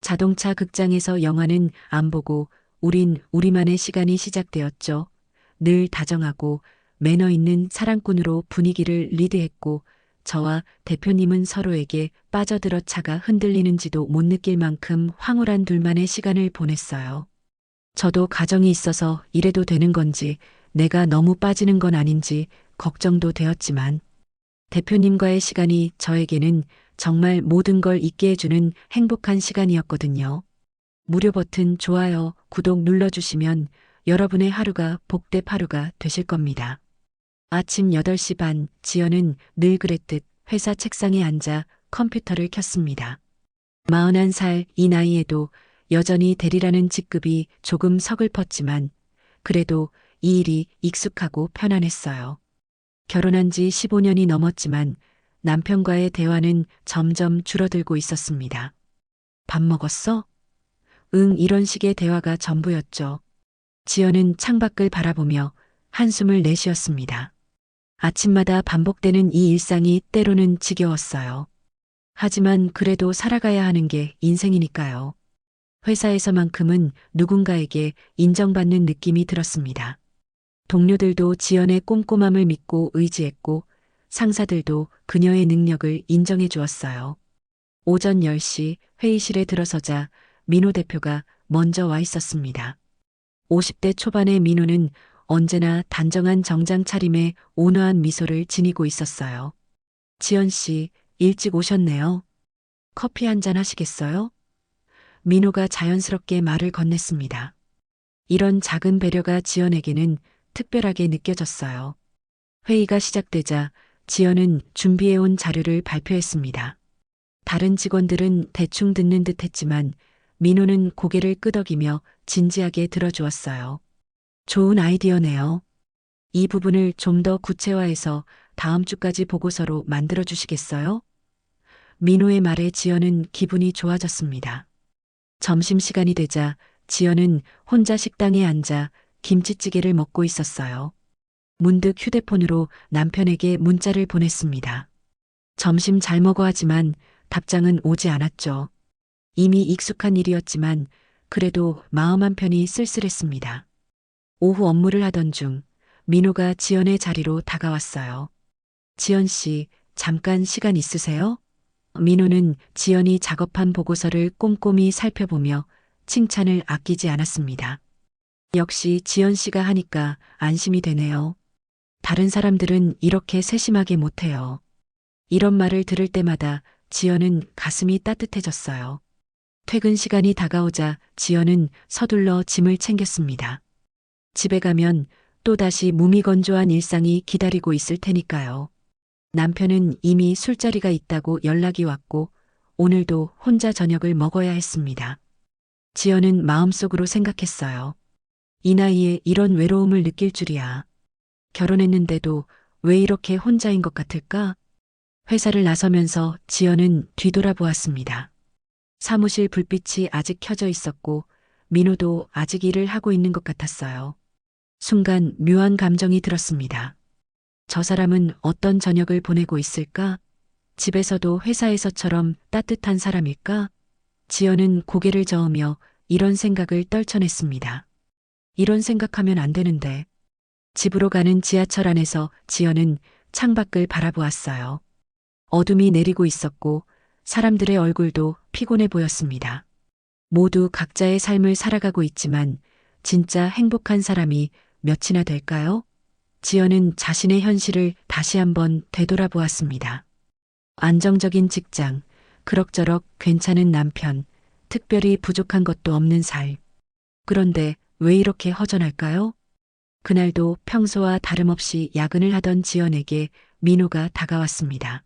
자동차 극장에서 영화는 안 보고 우린 우리만의 시간이 시작되었죠. 늘 다정하고 매너 있는 사랑꾼으로 분위기를 리드했고 저와 대표님은 서로에게 빠져들어 차가 흔들리는지도 못 느낄 만큼 황홀한 둘만의 시간을 보냈어요. 저도 가정이 있어서 이래도 되는 건지 내가 너무 빠지는 건 아닌지 걱정도 되었지만 대표님과의 시간이 저에게는 정말 모든 걸 잊게 해주는 행복한 시간이었거든요. 무료 버튼 좋아요, 구독 눌러주시면 여러분의 하루가 복된 하루가 되실 겁니다. 아침 8시 반, 지연은 늘 그랬듯 회사 책상에 앉아 컴퓨터를 켰습니다. 41살 이 나이에도 여전히 대리라는 직급이 조금 서글펐지만 그래도 이 일이 익숙하고 편안했어요. 결혼한 지 15년이 넘었지만 남편과의 대화는 점점 줄어들고 있었습니다. 밥 먹었어? 응, 이런 식의 대화가 전부였죠. 지연은 창밖을 바라보며 한숨을 내쉬었습니다. 아침마다 반복되는 이 일상이 때로는 지겨웠어요. 하지만 그래도 살아가야 하는 게 인생이니까요. 회사에서만큼은 누군가에게 인정받는 느낌이 들었습니다. 동료들도 지연의 꼼꼼함을 믿고 의지했고 상사들도 그녀의 능력을 인정해 주었어요. 오전 10시 회의실에 들어서자 민호 대표가 먼저 와 있었습니다. 50대 초반의 민호는 언제나 단정한 정장 차림에 온화한 미소를 지니고 있었어요. 지연 씨, 일찍 오셨네요. 커피 한 잔 하시겠어요? 민호가 자연스럽게 말을 건넸습니다. 이런 작은 배려가 지연에게는 특별하게 느껴졌어요. 회의가 시작되자 지연은 준비해온 자료를 발표했습니다. 다른 직원들은 대충 듣는 듯 했지만 민호는 고개를 끄덕이며 진지하게 들어주었어요. 좋은 아이디어네요. 이 부분을 좀 더 구체화해서 다음 주까지 보고서로 만들어 주시겠어요? 민호의 말에 지연은 기분이 좋아졌습니다. 점심시간이 되자 지연은 혼자 식당에 앉아 김치찌개를 먹고 있었어요. 문득 휴대폰으로 남편에게 문자를 보냈습니다. 점심 잘 먹어 하지만 답장은 오지 않았죠. 이미 익숙한 일이었지만 그래도 마음 한편이 쓸쓸했습니다. 오후 업무를 하던 중 민호가 지연의 자리로 다가왔어요. 지연 씨, 잠깐 시간 있으세요? 민호는 지연이 작업한 보고서를 꼼꼼히 살펴보며 칭찬을 아끼지 않았습니다. 역시 지연 씨가 하니까 안심이 되네요. 다른 사람들은 이렇게 세심하게 못해요. 이런 말을 들을 때마다 지연은 가슴이 따뜻해졌어요. 퇴근 시간이 다가오자 지연은 서둘러 짐을 챙겼습니다. 집에 가면 또다시 무미건조한 일상이 기다리고 있을 테니까요. 남편은 이미 술자리가 있다고 연락이 왔고 오늘도 혼자 저녁을 먹어야 했습니다. 지연은 마음속으로 생각했어요. 이 나이에 이런 외로움을 느낄 줄이야. 결혼했는데도 왜 이렇게 혼자인 것 같을까? 회사를 나서면서 지연은 뒤돌아보았습니다. 사무실 불빛이 아직 켜져 있었고 민호도 아직 일을 하고 있는 것 같았어요. 순간 묘한 감정이 들었습니다. 저 사람은 어떤 저녁을 보내고 있을까? 집에서도 회사에서처럼 따뜻한 사람일까? 지연은 고개를 저으며 이런 생각을 떨쳐냈습니다. 이런 생각하면 안 되는데. 집으로 가는 지하철 안에서 지연은 창밖을 바라보았어요. 어둠이 내리고 있었고 사람들의 얼굴도 피곤해 보였습니다. 모두 각자의 삶을 살아가고 있지만 진짜 행복한 사람이 몇이나 될까요? 지연은 자신의 현실을 다시 한번 되돌아보았습니다. 안정적인 직장, 그럭저럭 괜찮은 남편, 특별히 부족한 것도 없는 삶. 그런데 왜 이렇게 허전할까요? 그날도 평소와 다름없이 야근을 하던 지연에게 민호가 다가왔습니다.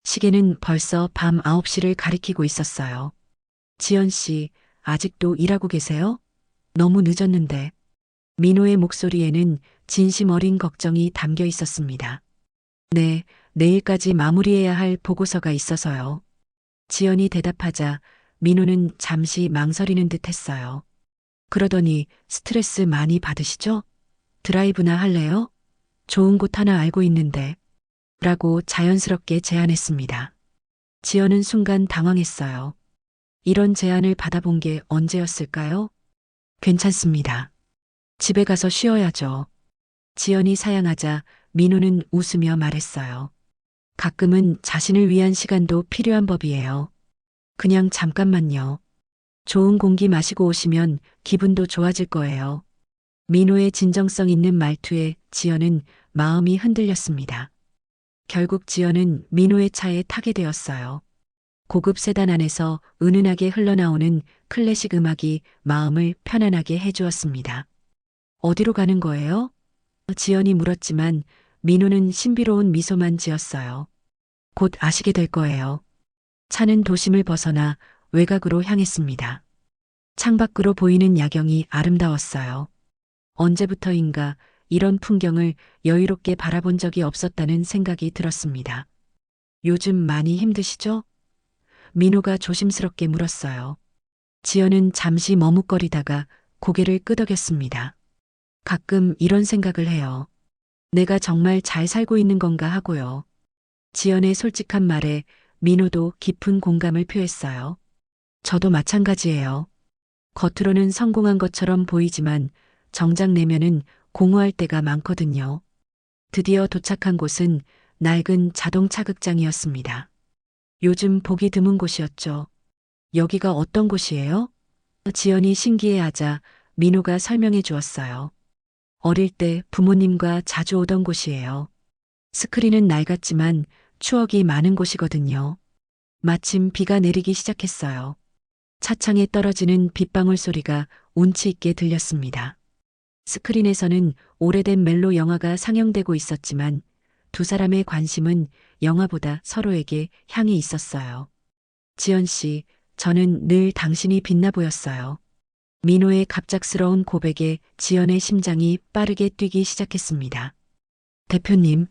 시계는 벌써 밤 9시를 가리키고 있었어요. 지연 씨, 아직도 일하고 계세요? 너무 늦었는데. 민호의 목소리에는 진심 어린 걱정이 담겨 있었습니다. 네, 내일까지 마무리해야 할 보고서가 있어서요. 지연이 대답하자 민호는 잠시 망설이는 듯 했어요. 그러더니 스트레스 많이 받으시죠? 드라이브나 할래요? 좋은 곳 하나 알고 있는데. 라고 자연스럽게 제안했습니다. 지연은 순간 당황했어요. 이런 제안을 받아본 게 언제였을까요? 괜찮습니다. 집에 가서 쉬어야죠. 지연이 사양하자 민호는 웃으며 말했어요. 가끔은 자신을 위한 시간도 필요한 법이에요. 그냥 잠깐만요. 좋은 공기 마시고 오시면 기분도 좋아질 거예요. 민호의 진정성 있는 말투에 지연은 마음이 흔들렸습니다. 결국 지연은 민호의 차에 타게 되었어요. 고급 세단 안에서 은은하게 흘러나오는 클래식 음악이 마음을 편안하게 해주었습니다. 어디로 가는 거예요? 지연이 물었지만 민호는 신비로운 미소만 지었어요. 곧 아시게 될 거예요. 차는 도심을 벗어나 외곽으로 향했습니다. 창밖으로 보이는 야경이 아름다웠어요. 언제부터인가 이런 풍경을 여유롭게 바라본 적이 없었다는 생각이 들었습니다. 요즘 많이 힘드시죠? 민호가 조심스럽게 물었어요. 지연은 잠시 머뭇거리다가 고개를 끄덕였습니다. 가끔 이런 생각을 해요. 내가 정말 잘 살고 있는 건가 하고요. 지연의 솔직한 말에 민호도 깊은 공감을 표했어요. 저도 마찬가지예요. 겉으로는 성공한 것처럼 보이지만 정작 내면은 공허할 때가 많거든요. 드디어 도착한 곳은 낡은 자동차 극장이었습니다. 요즘 보기 드문 곳이었죠. 여기가 어떤 곳이에요? 지연이 신기해하자 민호가 설명해 주었어요. 어릴 때 부모님과 자주 오던 곳이에요. 스크린은 낡았지만 추억이 많은 곳이거든요. 마침 비가 내리기 시작했어요. 차창에 떨어지는 빗방울 소리가 운치 있게 들렸습니다. 스크린에서는 오래된 멜로 영화가 상영되고 있었지만 두 사람의 관심은 영화보다 서로에게 향이 있었어요. 지연 씨, 저는 늘 당신이 빛나 보였어요. 민호의 갑작스러운 고백에 지연의 심장이 빠르게 뛰기 시작했습니다. 대표님,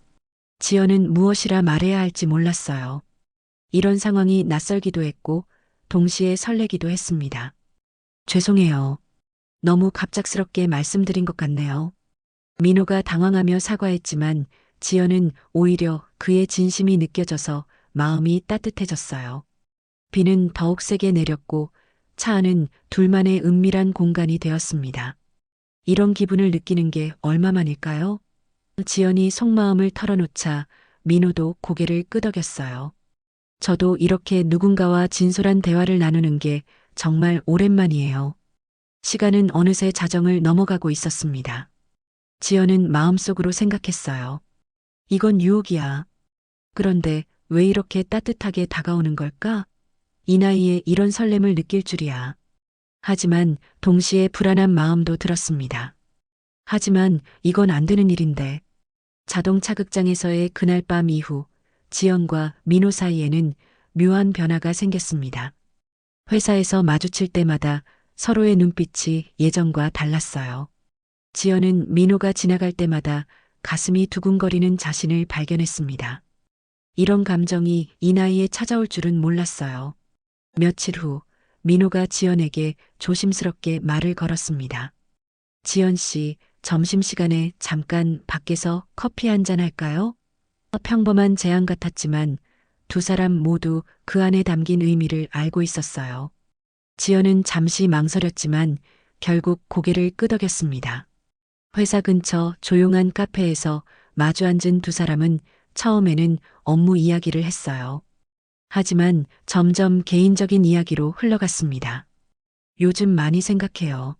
지연은 무엇이라 말해야 할지 몰랐어요. 이런 상황이 낯설기도 했고 동시에 설레기도 했습니다. 죄송해요. 너무 갑작스럽게 말씀드린 것 같네요. 민호가 당황하며 사과했지만 지연은 오히려 그의 진심이 느껴져서 마음이 따뜻해졌어요. 비는 더욱 세게 내렸고 차 안은 둘만의 은밀한 공간이 되었습니다. 이런 기분을 느끼는 게 얼마만일까요? 지연이 속마음을 털어놓자 민호도 고개를 끄덕였어요. 저도 이렇게 누군가와 진솔한 대화를 나누는 게 정말 오랜만이에요. 시간은 어느새 자정을 넘어가고 있었습니다. 지연은 마음속으로 생각했어요. 이건 유혹이야. 그런데 왜 이렇게 따뜻하게 다가오는 걸까? 이 나이에 이런 설렘을 느낄 줄이야. 하지만 동시에 불안한 마음도 들었습니다. 하지만 이건 안 되는 일인데. 자동차 극장에서의 그날 밤 이후 지연과 민호 사이에는 묘한 변화가 생겼습니다. 회사에서 마주칠 때마다 서로의 눈빛이 예전과 달랐어요. 지연은 민호가 지나갈 때마다 가슴이 두근거리는 자신을 발견했습니다. 이런 감정이 이 나이에 찾아올 줄은 몰랐어요. 며칠 후 민호가 지연에게 조심스럽게 말을 걸었습니다. 지연 씨, 점심시간에 잠깐 밖에서 커피 한잔 할까요? 평범한 제안 같았지만 두 사람 모두 그 안에 담긴 의미를 알고 있었어요. 지연은 잠시 망설였지만 결국 고개를 끄덕였습니다. 회사 근처 조용한 카페에서 마주 앉은 두 사람은 처음에는 업무 이야기를 했어요. 하지만 점점 개인적인 이야기로 흘러갔습니다. 요즘 많이 생각해요.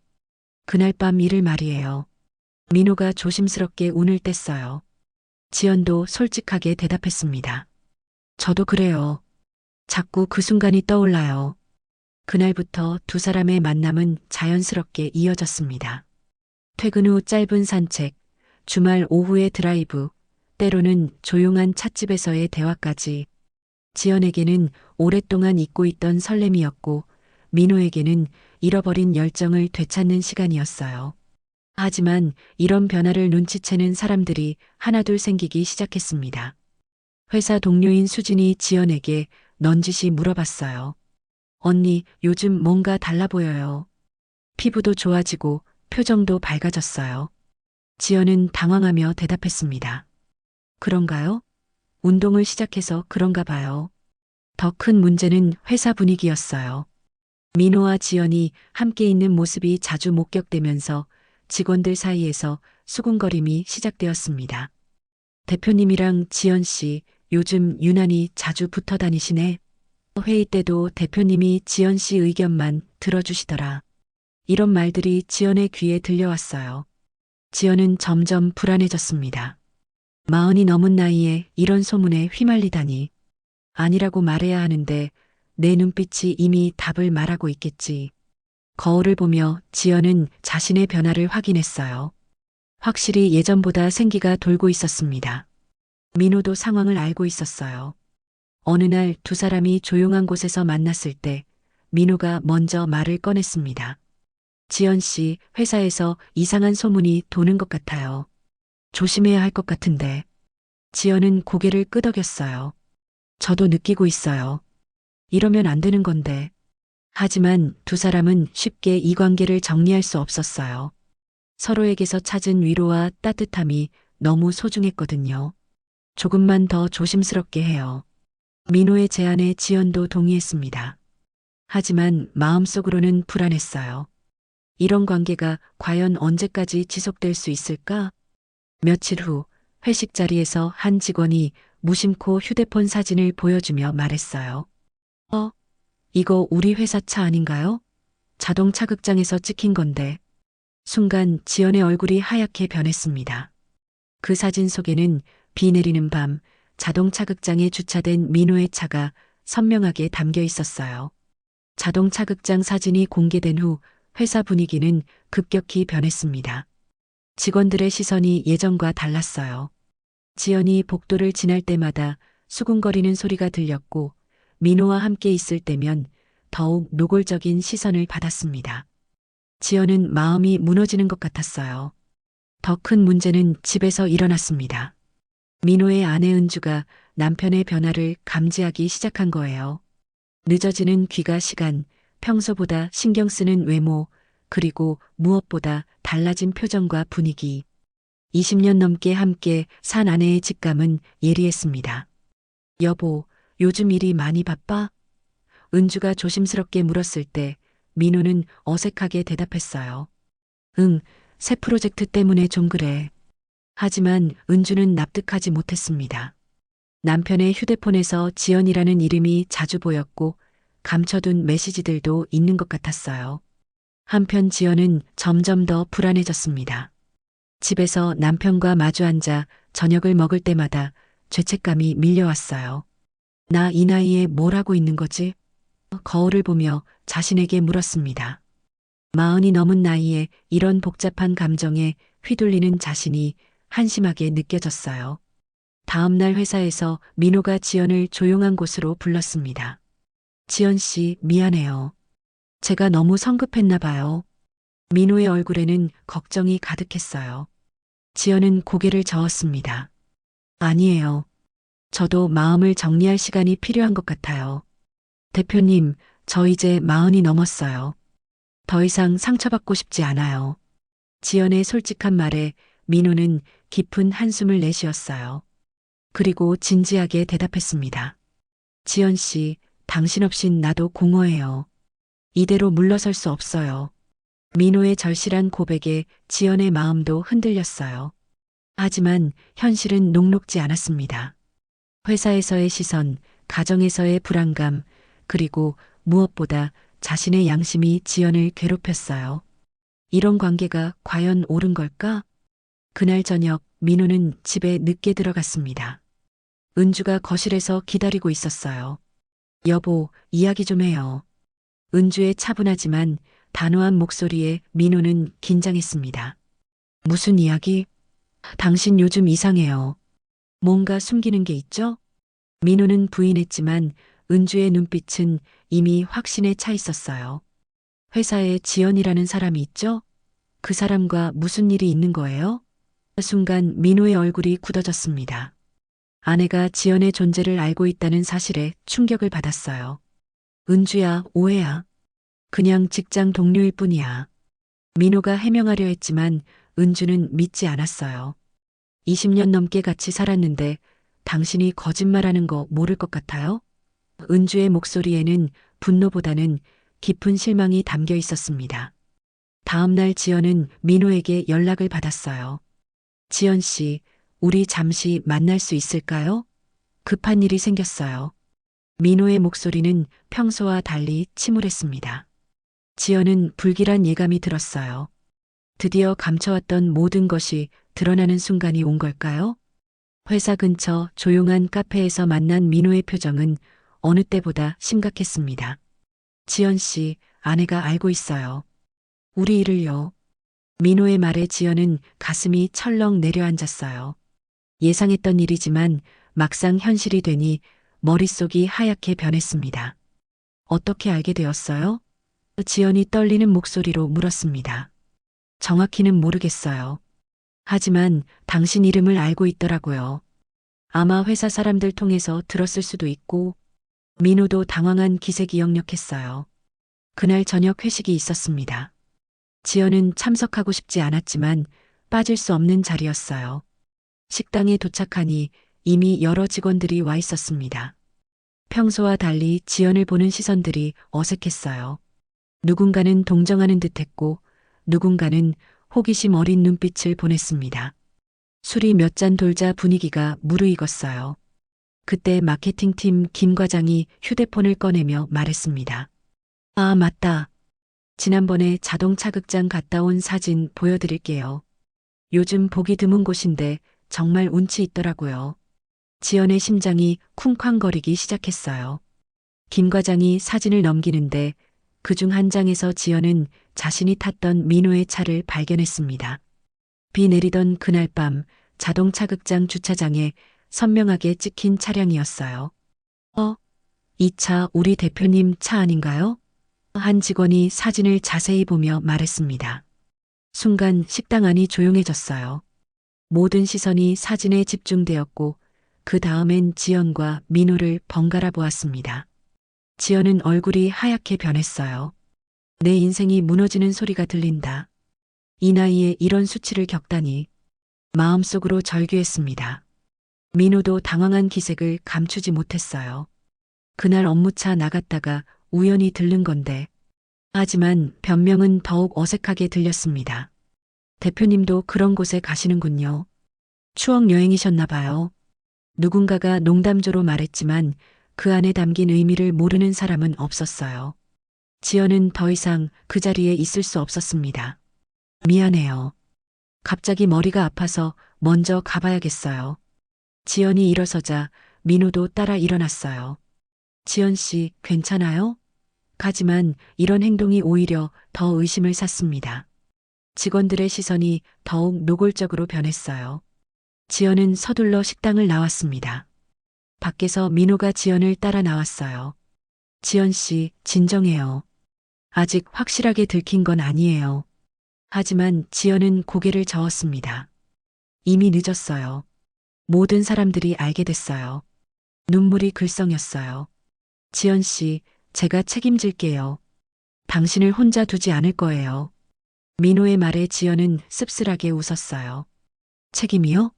그날 밤 일을 말이에요. 민호가 조심스럽게 운을 뗐어요. 지연도 솔직하게 대답했습니다. 저도 그래요. 자꾸 그 순간이 떠올라요. 그날부터 두 사람의 만남은 자연스럽게 이어졌습니다. 퇴근 후 짧은 산책, 주말 오후의 드라이브, 때로는 조용한 찻집에서의 대화까지 지연에게는 오랫동안 잊고 있던 설렘이었고 민호에게는 잃어버린 열정을 되찾는 시간이었어요. 하지만 이런 변화를 눈치채는 사람들이 하나둘 생기기 시작했습니다. 회사 동료인 수진이 지연에게 넌지시 물어봤어요. 언니, 요즘 뭔가 달라 보여요. 피부도 좋아지고 표정도 밝아졌어요. 지연은 당황하며 대답했습니다. 그런가요? 운동을 시작해서 그런가 봐요. 더 큰 문제는 회사 분위기였어요. 민호와 지연이 함께 있는 모습이 자주 목격되면서 직원들 사이에서 수군거림이 시작되었습니다. 대표님이랑 지연 씨 요즘 유난히 자주 붙어 다니시네. 회의 때도 대표님이 지연 씨 의견만 들어주시더라. 이런 말들이 지연의 귀에 들려왔어요. 지연은 점점 불안해졌습니다. 40이 넘은 나이에 이런 소문에 휘말리다니. 아니라고 말해야 하는데 내 눈빛이 이미 답을 말하고 있겠지. 거울을 보며 지연은 자신의 변화를 확인했어요. 확실히 예전보다 생기가 돌고 있었습니다. 민호도 상황을 알고 있었어요. 어느 날 두 사람이 조용한 곳에서 만났을 때 민호가 먼저 말을 꺼냈습니다. 지연 씨, 회사에서 이상한 소문이 도는 것 같아요. 조심해야 할 것 같은데. 지연은 고개를 끄덕였어요. 저도 느끼고 있어요. 이러면 안 되는 건데. 하지만 두 사람은 쉽게 이 관계를 정리할 수 없었어요. 서로에게서 찾은 위로와 따뜻함이 너무 소중했거든요. 조금만 더 조심스럽게 해요. 민호의 제안에 지연도 동의했습니다. 하지만 마음속으로는 불안했어요. 이런 관계가 과연 언제까지 지속될 수 있을까? 며칠 후 회식 자리에서 한 직원이 무심코 휴대폰 사진을 보여주며 말했어요. 이거 우리 회사 차 아닌가요? 자동차 극장에서 찍힌 건데. 순간 지연의 얼굴이 하얗게 변했습니다. 그 사진 속에는 비 내리는 밤 자동차 극장에 주차된 민호의 차가 선명하게 담겨 있었어요. 자동차 극장 사진이 공개된 후 회사 분위기는 급격히 변했습니다. 직원들의 시선이 예전과 달랐어요. 지연이 복도를 지날 때마다 수군거리는 소리가 들렸고 민호와 함께 있을 때면 더욱 노골적인 시선을 받았습니다. 지연은 마음이 무너지는 것 같았어요. 더 큰 문제는 집에서 일어났습니다. 민호의 아내 은주가 남편의 변화를 감지하기 시작한 거예요. 늦어지는 귀가 시간, 평소보다 신경 쓰는 외모, 그리고 무엇보다 달라진 표정과 분위기. 20년 넘게 함께 산 아내의 직감은 예리했습니다. 여보, 요즘 일이 많이 바빠? 은주가 조심스럽게 물었을 때 민호는 어색하게 대답했어요. 응, 새 프로젝트 때문에 좀 그래. 하지만 은주는 납득하지 못했습니다. 남편의 휴대폰에서 지연이라는 이름이 자주 보였고 감춰둔 메시지들도 있는 것 같았어요. 한편 지연은 점점 더 불안해졌습니다. 집에서 남편과 마주 앉아 저녁을 먹을 때마다 죄책감이 밀려왔어요. 나 이 나이에 뭘 하고 있는 거지? 거울을 보며 자신에게 물었습니다. 40이 넘은 나이에 이런 복잡한 감정에 휘둘리는 자신이 한심하게 느껴졌어요. 다음 날 회사에서 민호가 지연을 조용한 곳으로 불렀습니다. 지연 씨, 미안해요. 제가 너무 성급했나 봐요. 민호의 얼굴에는 걱정이 가득했어요. 지연은 고개를 저었습니다. 아니에요. 저도 마음을 정리할 시간이 필요한 것 같아요. 대표님, 저 이제 40이 넘었어요. 더 이상 상처받고 싶지 않아요. 지연의 솔직한 말에 민호는 깊은 한숨을 내쉬었어요. 그리고 진지하게 대답했습니다. 지연 씨, 당신 없인 나도 공허해요. 이대로 물러설 수 없어요. 민호의 절실한 고백에 지연의 마음도 흔들렸어요. 하지만 현실은 녹록지 않았습니다. 회사에서의 시선, 가정에서의 불안감, 그리고 무엇보다 자신의 양심이 지연을 괴롭혔어요. 이런 관계가 과연 옳은 걸까? 그날 저녁 민호는 집에 늦게 들어갔습니다. 은주가 거실에서 기다리고 있었어요. 여보, 이야기 좀 해요. 은주의 차분하지만 단호한 목소리에 민호는 긴장했습니다. 무슨 이야기? 당신 요즘 이상해요. 뭔가 숨기는 게 있죠? 민호는 부인했지만 은주의 눈빛은 이미 확신에 차 있었어요. 회사에 지연이라는 사람이 있죠? 그 사람과 무슨 일이 있는 거예요? 순간 민호의 얼굴이 굳어졌습니다. 아내가 지연의 존재를 알고 있다는 사실에 충격을 받았어요. 은주야, 오해야. 그냥 직장 동료일 뿐이야. 민호가 해명하려 했지만 은주는 믿지 않았어요. 20년 넘게 같이 살았는데 당신이 거짓말하는 거 모를 것 같아요? 은주의 목소리에는 분노보다는 깊은 실망이 담겨 있었습니다. 다음 날 지연은 민호에게 연락을 받았어요. 지연 씨, 우리 잠시 만날 수 있을까요? 급한 일이 생겼어요. 민호의 목소리는 평소와 달리 침울했습니다. 지연은 불길한 예감이 들었어요. 드디어 감춰왔던 모든 것이 드러나는 순간이 온 걸까요? 회사 근처 조용한 카페에서 만난 민호의 표정은 어느 때보다 심각했습니다. 지연 씨, 아내가 알고 있어요. 우리 일을요. 민호의 말에 지연은 가슴이 철렁 내려앉았어요. 예상했던 일이지만 막상 현실이 되니 머릿속이 하얗게 변했습니다. 어떻게 알게 되었어요? 지연이 떨리는 목소리로 물었습니다. 정확히는 모르겠어요. 하지만 당신 이름을 알고 있더라고요. 아마 회사 사람들 통해서 들었을 수도 있고, 민호도 당황한 기색이 역력했어요. 그날 저녁 회식이 있었습니다. 지연은 참석하고 싶지 않았지만 빠질 수 없는 자리였어요. 식당에 도착하니 이미 여러 직원들이 와 있었습니다. 평소와 달리 지연을 보는 시선들이 어색했어요. 누군가는 동정하는 듯했고 누군가는 호기심 어린 눈빛을 보냈습니다. 술이 몇 잔 돌자 분위기가 무르익었어요. 그때 마케팅팀 김 과장이 휴대폰을 꺼내며 말했습니다. 아, 맞다. 지난번에 자동차 극장 갔다 온 사진 보여드릴게요. 요즘 보기 드문 곳인데 정말 운치 있더라고요. 지연의 심장이 쿵쾅거리기 시작했어요. 김 과장이 사진을 넘기는데 그중 한 장에서 지연은 자신이 탔던 민호의 차를 발견했습니다. 비 내리던 그날 밤 자동차 극장 주차장에 선명하게 찍힌 차량이었어요. 이 차 우리 대표님 차 아닌가요? 한 직원이 사진을 자세히 보며 말했습니다. 순간 식당 안이 조용해졌어요. 모든 시선이 사진에 집중되었고 그 다음엔 지연과 민호를 번갈아 보았습니다. 지연은 얼굴이 하얗게 변했어요. 내 인생이 무너지는 소리가 들린다. 이 나이에 이런 수치를 겪다니. 마음속으로 절규했습니다. 민호도 당황한 기색을 감추지 못했어요. 그날 업무차 나갔다가 우연히 들른 건데. 하지만 변명은 더욱 어색하게 들렸습니다. 대표님도 그런 곳에 가시는군요. 추억 여행이셨나 봐요. 누군가가 농담조로 말했지만 그 안에 담긴 의미를 모르는 사람은 없었어요. 지연은 더 이상 그 자리에 있을 수 없었습니다. 미안해요. 갑자기 머리가 아파서 먼저 가봐야겠어요. 지연이 일어서자 민호도 따라 일어났어요. 지연 씨, 괜찮아요? 하지만 이런 행동이 오히려 더 의심을 샀습니다. 직원들의 시선이 더욱 노골적으로 변했어요. 지연은 서둘러 식당을 나왔습니다. 밖에서 민호가 지연을 따라 나왔어요. 지연 씨, 진정해요. 아직 확실하게 들킨 건 아니에요. 하지만 지연은 고개를 저었습니다. 이미 늦었어요. 모든 사람들이 알게 됐어요. 눈물이 글썽였어요. 지연 씨, 제가 책임질게요. 당신을 혼자 두지 않을 거예요. 민호의 말에 지연은 씁쓸하게 웃었어요. 책임이요?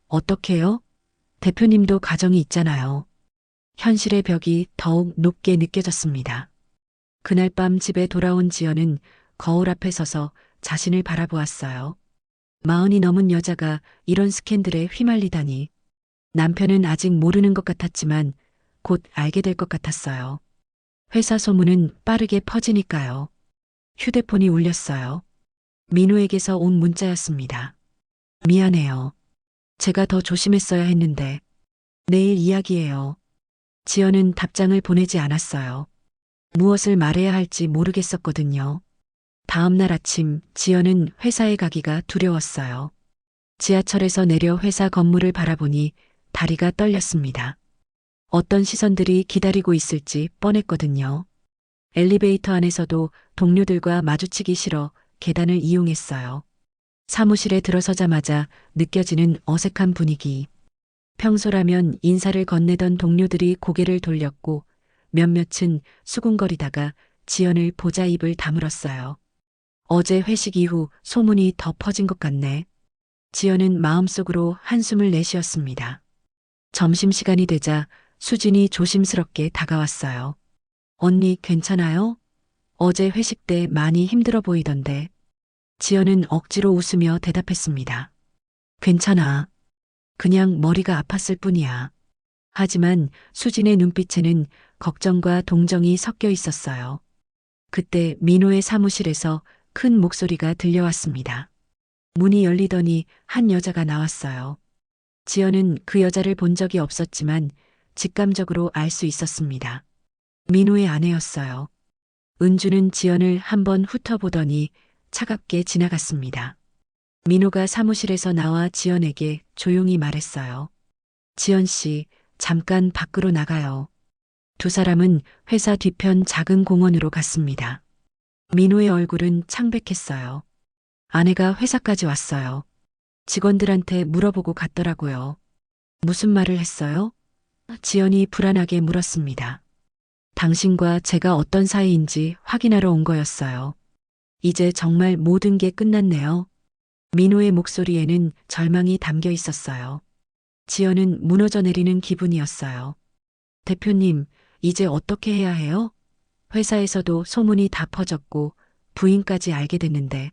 어떻게요? 대표님도 가정이 있잖아요. 현실의 벽이 더욱 높게 느껴졌습니다. 그날 밤 집에 돌아온 지연은 거울 앞에 서서 자신을 바라보았어요. 40이 넘은 여자가 이런 스캔들에 휘말리다니. 남편은 아직 모르는 것 같았지만 곧 알게 될 것 같았어요. 회사 소문은 빠르게 퍼지니까요. 휴대폰이 울렸어요. 민호에게서 온 문자였습니다. 미안해요. 제가 더 조심했어야 했는데. 내일 이야기해요. 지연은 답장을 보내지 않았어요. 무엇을 말해야 할지 모르겠었거든요. 다음 날 아침 지연은 회사에 가기가 두려웠어요. 지하철에서 내려 회사 건물을 바라보니 다리가 떨렸습니다. 어떤 시선들이 기다리고 있을지 뻔했거든요. 엘리베이터 안에서도 동료들과 마주치기 싫어 계단을 이용했어요. 사무실에 들어서자마자 느껴지는 어색한 분위기. 평소라면 인사를 건네던 동료들이 고개를 돌렸고 몇몇은 수군거리다가 지연을 보자 입을 다물었어요. 어제 회식 이후 소문이 더 퍼진 것 같네. 지연은 마음속으로 한숨을 내쉬었습니다. 점심시간이 되자 수진이 조심스럽게 다가왔어요. 언니 괜찮아요? 어제 회식 때 많이 힘들어 보이던데. 지연은 억지로 웃으며 대답했습니다. 괜찮아. 그냥 머리가 아팠을 뿐이야. 하지만 수진의 눈빛에는 걱정과 동정이 섞여 있었어요. 그때 민호의 사무실에서 큰 목소리가 들려왔습니다. 문이 열리더니 한 여자가 나왔어요. 지연은 그 여자를 본 적이 없었지만 직감적으로 알 수 있었습니다. 민호의 아내였어요. 은주는 지연을 한번 훑어보더니 차갑게 지나갔습니다. 민호가 사무실에서 나와 지연에게 조용히 말했어요. 지연 씨, 잠깐 밖으로 나가요. 두 사람은 회사 뒤편 작은 공원으로 갔습니다. 민호의 얼굴은 창백했어요. 아내가 회사까지 왔어요. 직원들한테 물어보고 갔더라고요. 무슨 말을 했어요? 지연이 불안하게 물었습니다. 당신과 제가 어떤 사이인지 확인하러 온 거였어요. 이제 정말 모든 게 끝났네요. 민호의 목소리에는 절망이 담겨 있었어요. 지연은 무너져 내리는 기분이었어요. 대표님, 이제 어떻게 해야 해요? 회사에서도 소문이 다 퍼졌고 부인까지 알게 됐는데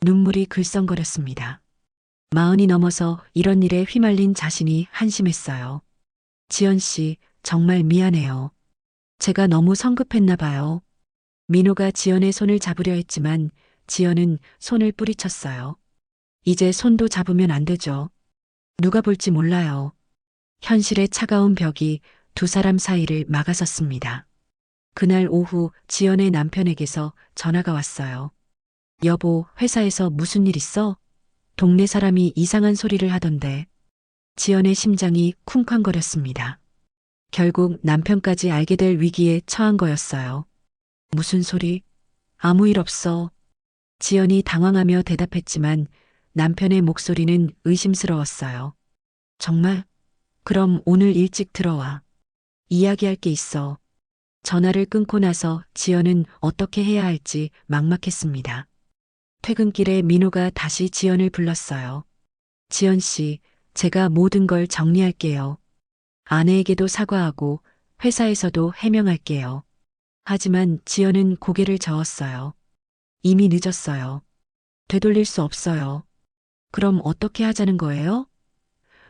눈물이 글썽거렸습니다. 마흔이 넘어서 이런 일에 휘말린 자신이 한심했어요. 지연 씨, 정말 미안해요. 제가 너무 성급했나 봐요. 민호가 지연의 손을 잡으려 했지만 지연은 손을 뿌리쳤어요. 이제 손도 잡으면 안 되죠. 누가 볼지 몰라요. 현실의 차가운 벽이 두 사람 사이를 막아섰습니다. 그날 오후 지연의 남편에게서 전화가 왔어요. 여보, 회사에서 무슨 일 있어? 동네 사람이 이상한 소리를 하던데. 지연의 심장이 쿵쾅거렸습니다. 결국 남편까지 알게 될 위기에 처한 거였어요. 무슨 소리? 아무 일 없어. 지연이 당황하며 대답했지만 남편의 목소리는 의심스러웠어요. 정말? 그럼 오늘 일찍 들어와. 이야기할 게 있어. 전화를 끊고 나서 지연은 어떻게 해야 할지 막막했습니다. 퇴근길에 민호가 다시 지연을 불렀어요. 지연 씨, 제가 모든 걸 정리할게요. 아내에게도 사과하고 회사에서도 해명할게요. 하지만 지연은 고개를 저었어요. 이미 늦었어요. 되돌릴 수 없어요. 그럼 어떻게 하자는 거예요?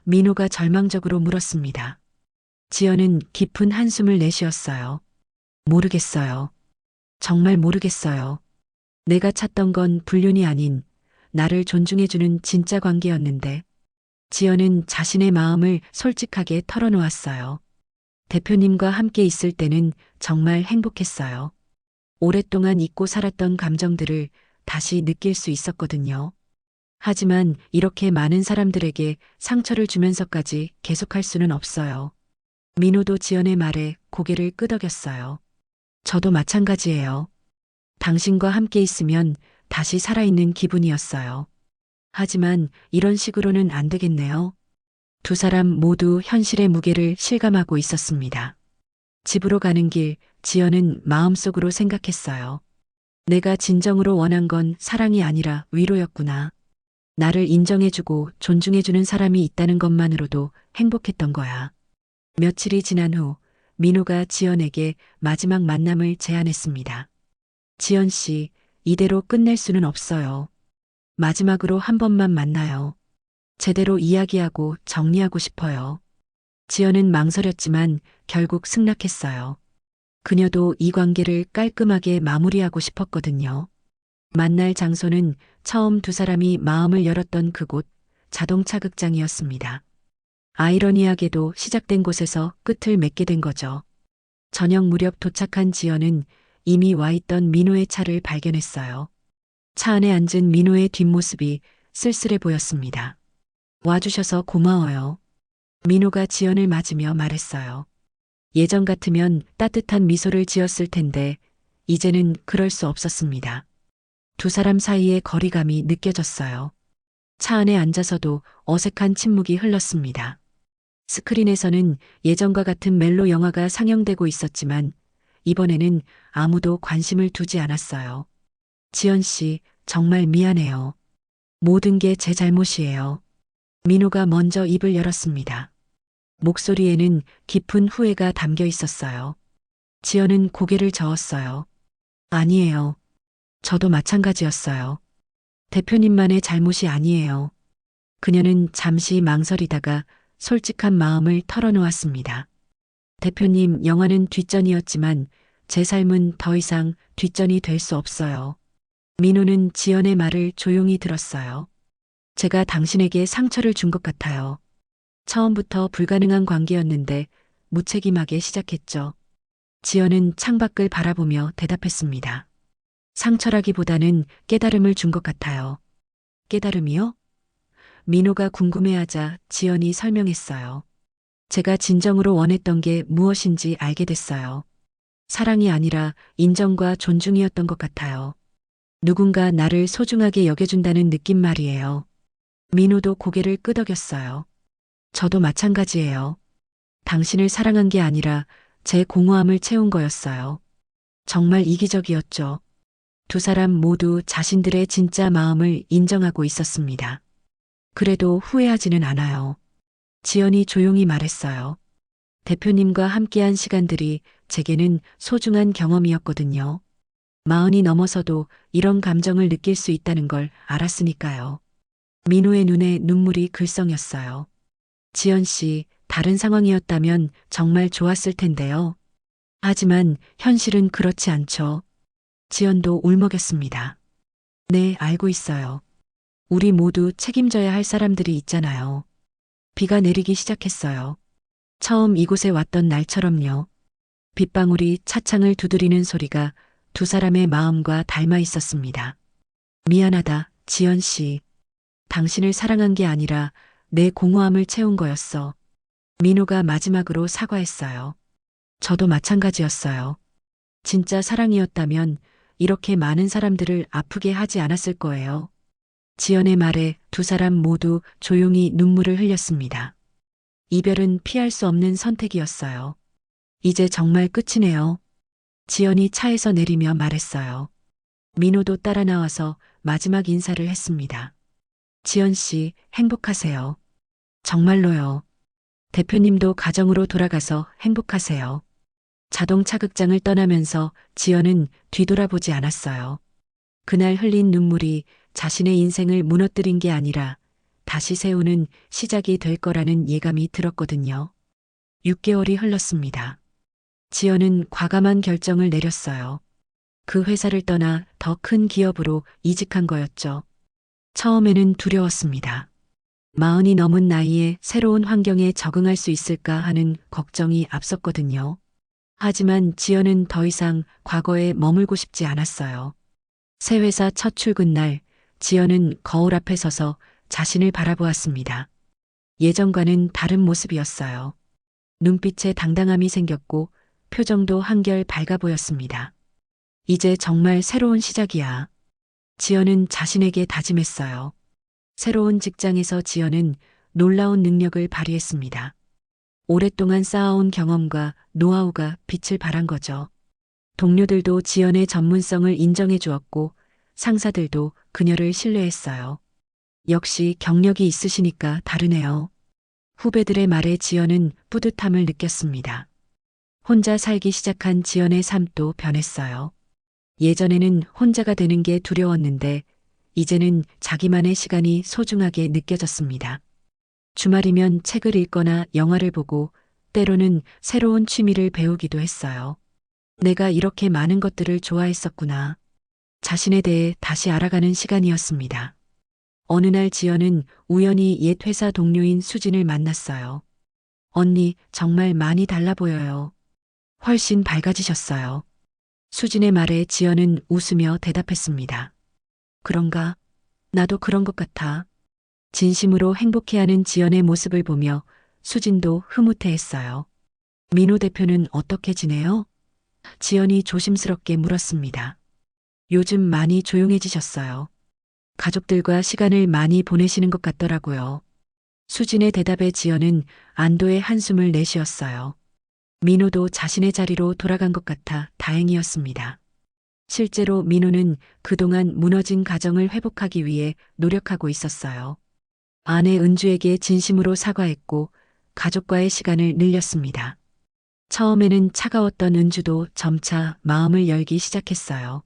민호가 절망적으로 물었습니다. 지연은 깊은 한숨을 내쉬었어요. 모르겠어요. 정말 모르겠어요. 내가 찾던 건 불륜이 아닌 나를 존중해주는 진짜 관계였는데 지연은 자신의 마음을 솔직하게 털어놓았어요. 대표님과 함께 있을 때는 정말 행복했어요. 오랫동안 잊고 살았던 감정들을 다시 느낄 수 있었거든요. 하지만 이렇게 많은 사람들에게 상처를 주면서까지 계속할 수는 없어요. 민호도 지연의 말에 고개를 끄덕였어요. 저도 마찬가지예요. 당신과 함께 있으면 다시 살아있는 기분이었어요. 하지만 이런 식으로는 안 되겠네요. 두 사람 모두 현실의 무게를 실감하고 있었습니다. 집으로 가는 길, 지연은 마음속으로 생각했어요. 내가 진정으로 원한 건 사랑이 아니라 위로였구나. 나를 인정해주고 존중해주는 사람이 있다는 것만으로도 행복했던 거야. 며칠이 지난 후 민호가 지연에게 마지막 만남을 제안했습니다. 지연 씨, 이대로 끝낼 수는 없어요. 마지막으로 한 번만 만나요. 제대로 이야기하고 정리하고 싶어요. 지연은 망설였지만 결국 승낙했어요. 그녀도 이 관계를 깔끔하게 마무리하고 싶었거든요. 만날 장소는 처음 두 사람이 마음을 열었던 그곳, 자동차 극장이었습니다. 아이러니하게도 시작된 곳에서 끝을 맺게 된 거죠. 저녁 무렵 도착한 지연은 이미 와 있던 민호의 차를 발견했어요. 차 안에 앉은 민호의 뒷모습이 쓸쓸해 보였습니다. 와주셔서 고마워요. 민호가 지연을 맞으며 말했어요. 예전 같으면 따뜻한 미소를 지었을 텐데 이제는 그럴 수 없었습니다. 두 사람 사이의 거리감이 느껴졌어요. 차 안에 앉아서도 어색한 침묵이 흘렀습니다. 스크린에서는 예전과 같은 멜로 영화가 상영되고 있었지만 이번에는 아무도 관심을 두지 않았어요. 지연 씨, 정말 미안해요. 모든 게 제 잘못이에요. 민호가 먼저 입을 열었습니다. 목소리에는 깊은 후회가 담겨 있었어요. 지연은 고개를 저었어요. 아니에요. 저도 마찬가지였어요. 대표님만의 잘못이 아니에요. 그녀는 잠시 망설이다가 솔직한 마음을 털어놓았습니다. 대표님, 영화는 뒷전이었지만 제 삶은 더 이상 뒷전이 될 수 없어요. 민호는 지연의 말을 조용히 들었어요. 제가 당신에게 상처를 준 것 같아요. 처음부터 불가능한 관계였는데 무책임하게 시작했죠. 지연은 창밖을 바라보며 대답했습니다. 상처라기보다는 깨달음을 준 것 같아요. 깨달음이요? 민호가 궁금해하자 지연이 설명했어요. 제가 진정으로 원했던 게 무엇인지 알게 됐어요. 사랑이 아니라 인정과 존중이었던 것 같아요. 누군가 나를 소중하게 여겨준다는 느낌 말이에요. 민호도 고개를 끄덕였어요. 저도 마찬가지예요. 당신을 사랑한 게 아니라 제 공허함을 채운 거였어요. 정말 이기적이었죠. 두 사람 모두 자신들의 진짜 마음을 인정하고 있었습니다. 그래도 후회하지는 않아요. 지연이 조용히 말했어요. 대표님과 함께한 시간들이 제게는 소중한 경험이었거든요. 마흔이 넘어서도 이런 감정을 느낄 수 있다는 걸 알았으니까요. 민호의 눈에 눈물이 글썽였어요. 지연 씨, 다른 상황이었다면 정말 좋았을 텐데요. 하지만 현실은 그렇지 않죠. 지연도 울먹였습니다. 네, 알고 있어요. 우리 모두 책임져야 할 사람들이 있잖아요. 비가 내리기 시작했어요. 처음 이곳에 왔던 날처럼요. 빗방울이 차창을 두드리는 소리가 두 사람의 마음과 닮아 있었습니다. 미안하다, 지연 씨. 당신을 사랑한 게 아니라 내 공허함을 채운 거였어. 민호가 마지막으로 사과했어요. 저도 마찬가지였어요. 진짜 사랑이었다면 이렇게 많은 사람들을 아프게 하지 않았을 거예요. 지연의 말에 두 사람 모두 조용히 눈물을 흘렸습니다. 이별은 피할 수 없는 선택이었어요. 이제 정말 끝이네요. 지연이 차에서 내리며 말했어요. 민호도 따라 나와서 마지막 인사를 했습니다. 지연 씨, 행복하세요. 정말로요. 대표님도 가정으로 돌아가서 행복하세요. 자동차 극장을 떠나면서 지연은 뒤돌아보지 않았어요. 그날 흘린 눈물이 자신의 인생을 무너뜨린 게 아니라 다시 세우는 시작이 될 거라는 예감이 들었거든요. 6개월이 흘렀습니다. 지연은 과감한 결정을 내렸어요. 그 회사를 떠나 더 큰 기업으로 이직한 거였죠. 처음에는 두려웠습니다. 마흔이 넘은 나이에 새로운 환경에 적응할 수 있을까 하는 걱정이 앞섰거든요. 하지만 지연은 더 이상 과거에 머물고 싶지 않았어요. 새 회사 첫 출근 날, 지연은 거울 앞에 서서 자신을 바라보았습니다. 예전과는 다른 모습이었어요. 눈빛에 당당함이 생겼고 표정도 한결 밝아 보였습니다. 이제 정말 새로운 시작이야. 지연은 자신에게 다짐했어요. 새로운 직장에서 지연은 놀라운 능력을 발휘했습니다. 오랫동안 쌓아온 경험과 노하우가 빛을 발한 거죠. 동료들도 지연의 전문성을 인정해 주었고 상사들도 그녀를 신뢰했어요. 역시 경력이 있으시니까 다르네요. 후배들의 말에 지연은 뿌듯함을 느꼈습니다. 혼자 살기 시작한 지연의 삶도 변했어요. 예전에는 혼자가 되는 게 두려웠는데 이제는 자기만의 시간이 소중하게 느껴졌습니다. 주말이면 책을 읽거나 영화를 보고 때로는 새로운 취미를 배우기도 했어요. 내가 이렇게 많은 것들을 좋아했었구나. 자신에 대해 다시 알아가는 시간이었습니다. 어느 날 지연은 우연히 옛 회사 동료인 수진을 만났어요. 언니, 정말 많이 달라 보여요. 훨씬 밝아지셨어요. 수진의 말에 지연은 웃으며 대답했습니다. 그런가? 나도 그런 것 같아. 진심으로 행복해하는 지연의 모습을 보며 수진도 흐뭇해했어요. 민호 대표는 어떻게 지내요? 지연이 조심스럽게 물었습니다. 요즘 많이 조용해지셨어요. 가족들과 시간을 많이 보내시는 것 같더라고요. 수진의 대답에 지연은 안도의 한숨을 내쉬었어요. 민호도 자신의 자리로 돌아간 것 같아 다행이었습니다. 실제로 민호는 그동안 무너진 가정을 회복하기 위해 노력하고 있었어요. 아내 은주에게 진심으로 사과했고 가족과의 시간을 늘렸습니다. 처음에는 차가웠던 은주도 점차 마음을 열기 시작했어요.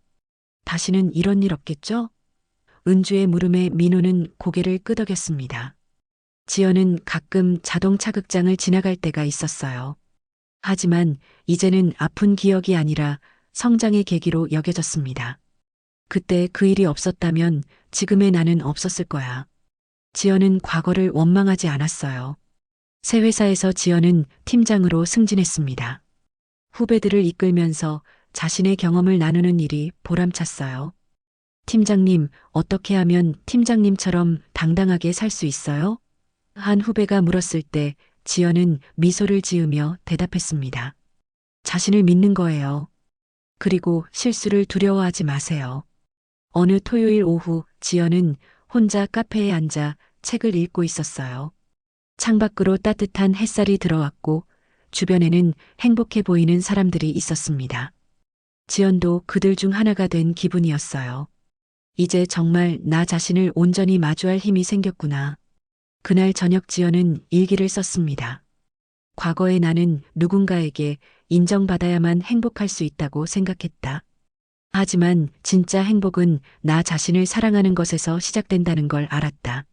다시는 이런 일 없겠죠? 은주의 물음에 민호는 고개를 끄덕였습니다. 지연은 가끔 자동차 극장을 지나갈 때가 있었어요. 하지만 이제는 아픈 기억이 아니라 성장의 계기로 여겨졌습니다. 그때 그 일이 없었다면 지금의 나는 없었을 거야. 지연은 과거를 원망하지 않았어요. 새 회사에서 지연은 팀장으로 승진했습니다. 후배들을 이끌면서 자신의 경험을 나누는 일이 보람찼어요. 팀장님, 어떻게 하면 팀장님처럼 당당하게 살 수 있어요? 한 후배가 물었을 때 지연은 미소를 지으며 대답했습니다. 자신을 믿는 거예요. 그리고 실수를 두려워하지 마세요. 어느 토요일 오후 지연은 혼자 카페에 앉아 책을 읽고 있었어요. 창밖으로 따뜻한 햇살이 들어왔고 주변에는 행복해 보이는 사람들이 있었습니다. 지연도 그들 중 하나가 된 기분이었어요. 이제 정말 나 자신을 온전히 마주할 힘이 생겼구나. 그날 저녁 지연은 일기를 썼습니다. 과거의 나는 누군가에게 인정받아야만 행복할 수 있다고 생각했다. 하지만 진짜 행복은 나 자신을 사랑하는 것에서 시작된다는 걸 알았다.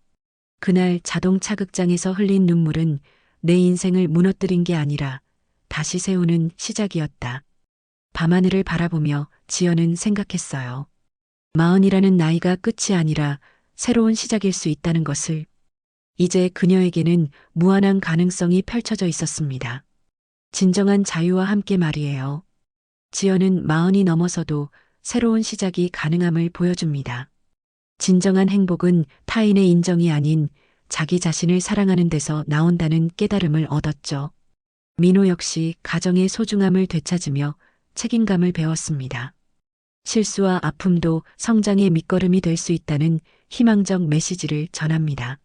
그날 자동차 극장에서 흘린 눈물은 내 인생을 무너뜨린 게 아니라 다시 세우는 시작이었다. 밤하늘을 바라보며 지연은 생각했어요. 마흔이라는 나이가 끝이 아니라 새로운 시작일 수 있다는 것을. 이제 그녀에게는 무한한 가능성이 펼쳐져 있었습니다. 진정한 자유와 함께 말이에요. 지연은 마흔이 넘어서도 새로운 시작이 가능함을 보여줍니다. 진정한 행복은 타인의 인정이 아닌 자기 자신을 사랑하는 데서 나온다는 깨달음을 얻었죠. 민호 역시 가정의 소중함을 되찾으며 책임감을 배웠습니다. 실수와 아픔도 성장의 밑거름이 될 수 있다는 희망적 메시지를 전합니다.